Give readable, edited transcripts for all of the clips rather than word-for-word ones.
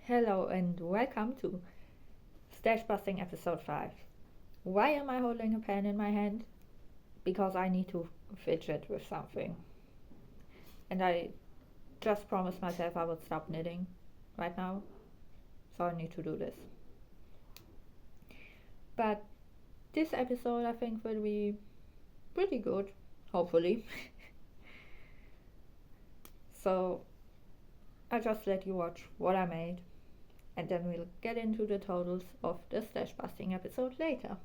Hello and welcome to Stashbusting episode 5. Why am I holding a pen in my hand? Because I need to fidget with something. And I just promised myself I would stop knitting right now, so I need to do this. But this episode I think will be pretty good, hopefully. So I'll just let you watch what I made, and then we'll get into the totals of the stash busting episode later.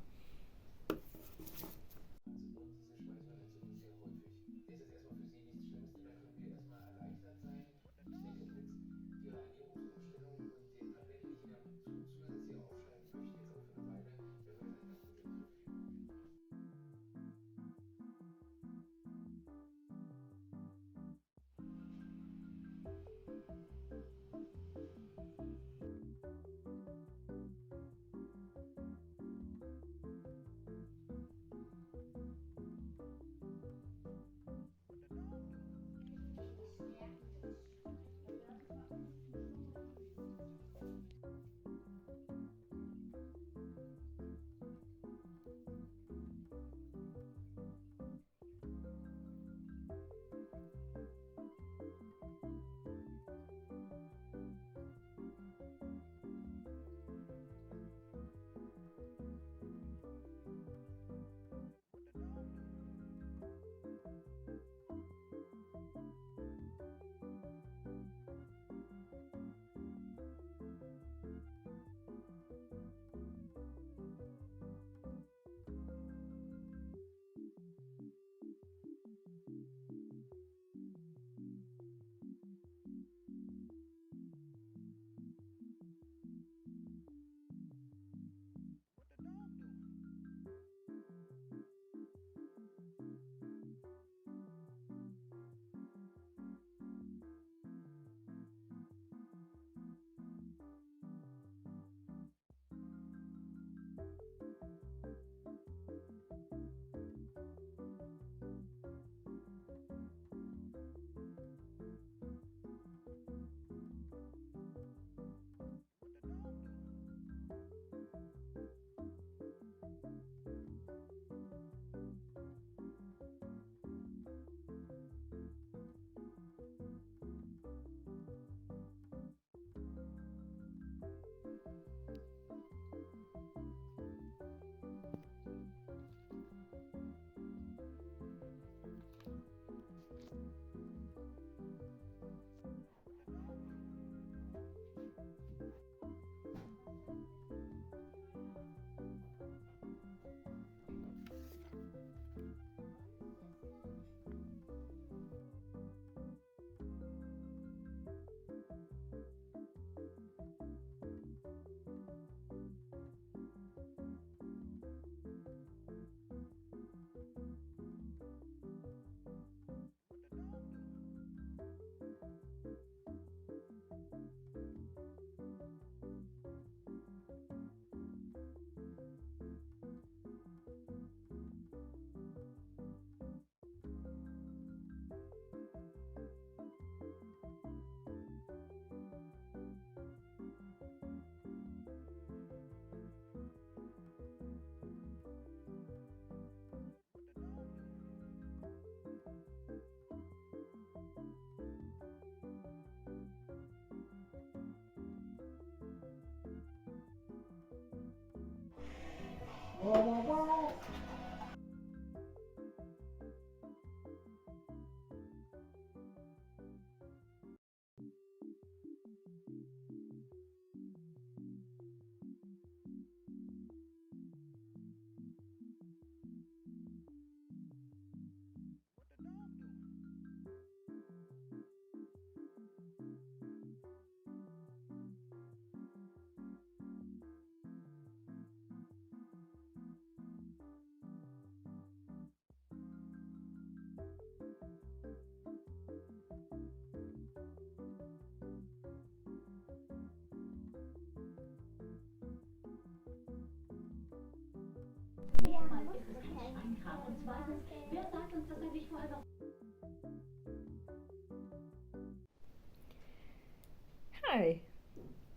Hi,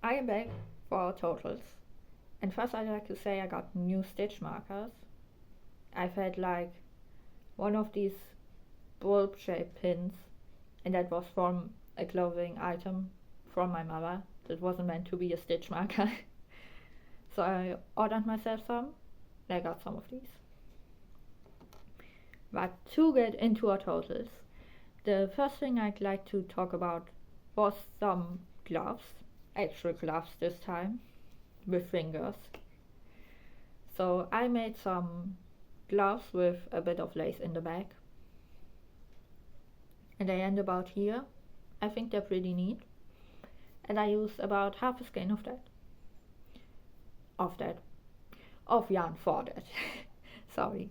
I am back for our totals. And first I'd like to say I got new stitch markers. I've had like one of these bulb shaped pins, and that was from a clothing item from my mother. That wasn't meant to be a stitch marker. So I ordered myself some, and I got some of these. But to get into our totals, the first thing I'd like to talk about was some gloves, actual gloves this time, with fingers. So I made some gloves with a bit of lace in the back, and they end about here. I think they're pretty neat, and I used about half a skein of yarn for that. Sorry.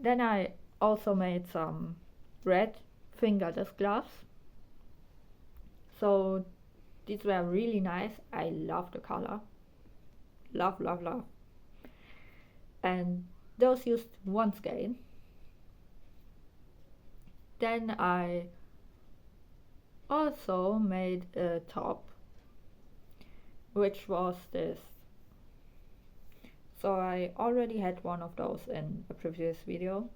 Then I also made some red fingerless gloves. So these were really nice. I love the color. Love, love, love. And those used one skein. Then I also made a top, which was this. So I already had one of those in a previous video.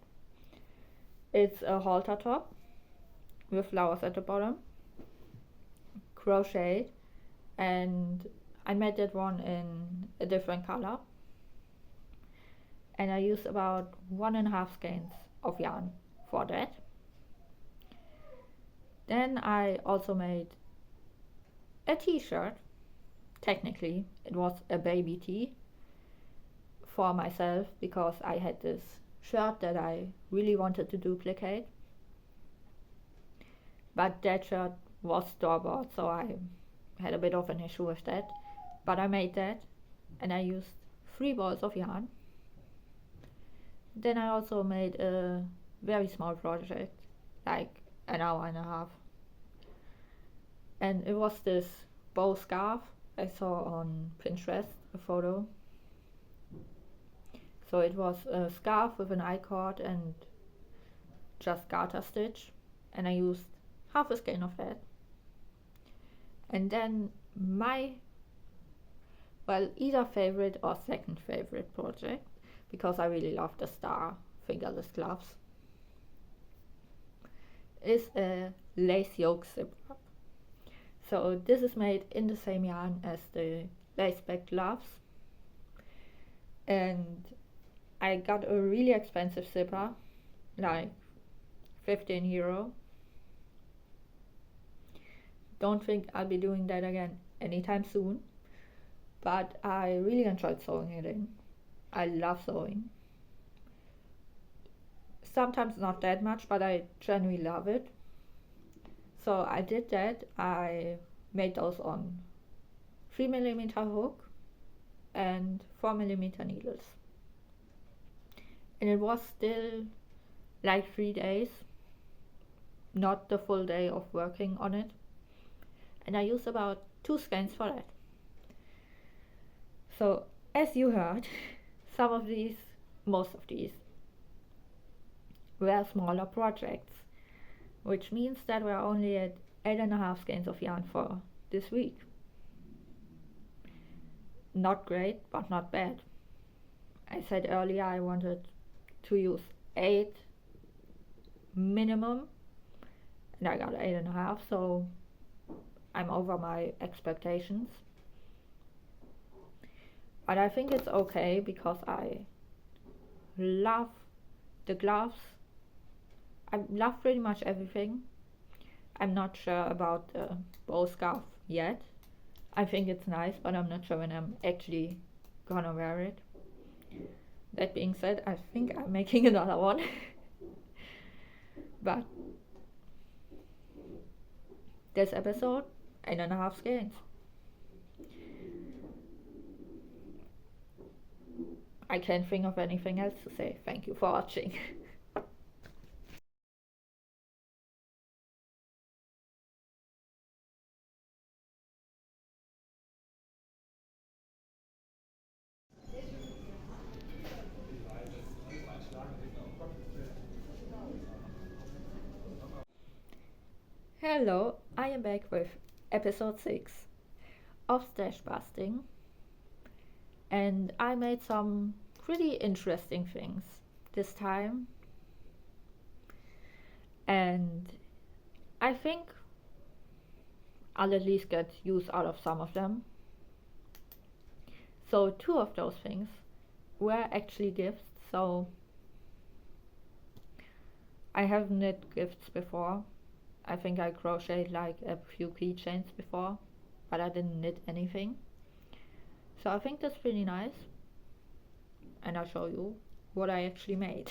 It's a halter top with flowers at the bottom, crocheted, and I made that one in a different color, and I used about 1.5 skeins of yarn for that. Then I also made a t-shirt. Technically it was a baby tee for myself, because I had this shirt that I really wanted to duplicate, but that shirt was store-bought, so I had a bit of an issue with that. But I made that, and I used 3 balls of yarn. Then I also made a very small project, like an hour and a half, and it was this bow scarf. I saw on Pinterest a photo. So it was a scarf with an I-cord and just garter stitch, and I used half a skein of that. And then my, well, either favorite or second favorite project, because I really love the star fingerless gloves, is a lace yoke zipper. So this is made in the same yarn as the lace back gloves, and I got a really expensive zipper, like €15. Don't think I'll be doing that again anytime soon, but I really enjoyed sewing it in. I love sewing. Sometimes not that much, but I genuinely love it. So I did that. I made those on 3mm hook and 4mm needles. And it was still like 3 days, not the full day of working on it. And I used about 2 skeins for that. So as you heard, most of these were smaller projects, which means that we're only at 8.5 skeins of yarn for this week. Not great, but not bad. I said earlier I wanted to use 8 minimum, and I got 8.5, so I'm over my expectations. But I think it's okay, because I love the gloves. I love pretty much everything. I'm not sure about the bow scarf yet. I think it's nice, but I'm not sure when I'm actually gonna wear it. That being said, I think I'm making another one. But this episode, 8.5 skeins. I can't think of anything else to say. Thank you for watching. Hello, I am back with episode 6. of stash busting, and I made some pretty interesting things this time, and I think I'll at least get use out of some of them. So two of those things were actually gifts, so I have knit gifts before. I think I crocheted like a few keychains before, but I didn't knit anything. So I think that's pretty nice, and I'll show you what I actually made.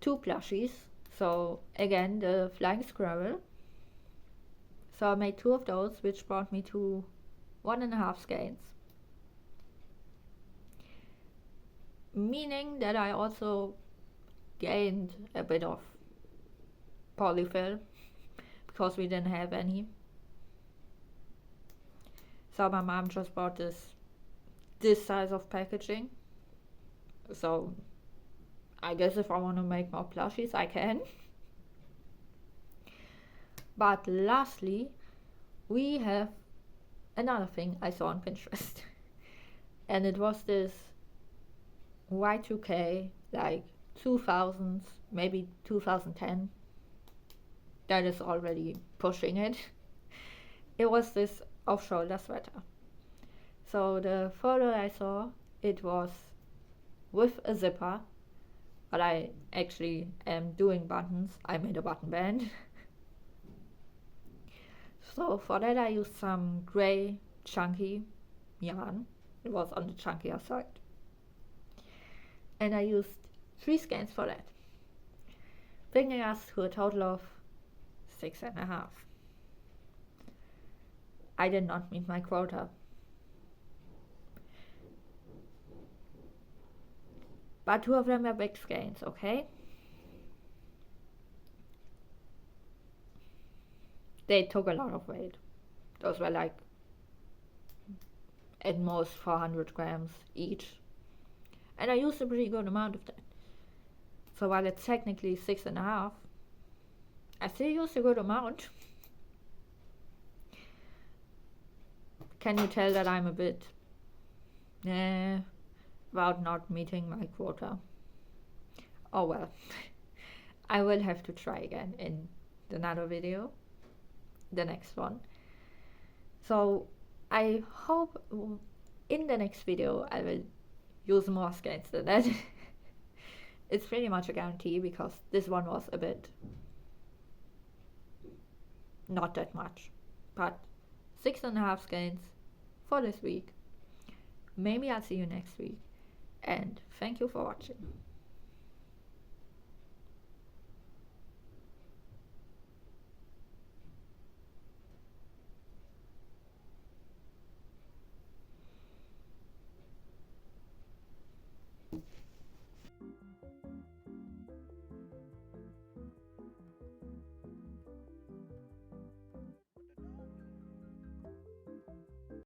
2 plushies. So again, the flying squirrel. So I made 2 of those, which brought me to 1.5 skeins. Meaning that I also gained a bit of polyfill because we didn't have any. So my mom just bought this size of packaging. So I guess if I want to make more plushies, I can. But lastly, we have another thing I saw on Pinterest. And it was this Y2K, like 2000s, maybe 2010. That is already pushing it. It was this off-shoulder sweater. So the photo I saw, it was with a zipper, but I actually am doing buttons. I made a button band. So for that I used some gray chunky yarn. It was on the chunkier side. And I used 3 skeins for that, bringing us to a total of 6.5. I did not meet my quota. But 2 of them were big skeins, okay? They took a lot of weight. Those were like at most 400 grams each. And I used a pretty good amount of that. So while it's technically 6.5, I still used a good amount. Can you tell that I'm a bit about not meeting my quota? Oh well. I will have to try again in another video, the next one. So I hope in the next video I will use more skeins than that. It's pretty much a guarantee because this one was a bit not that much, but 6.5 skeins for this week. Maybe I'll see you next week, and thank you for watching.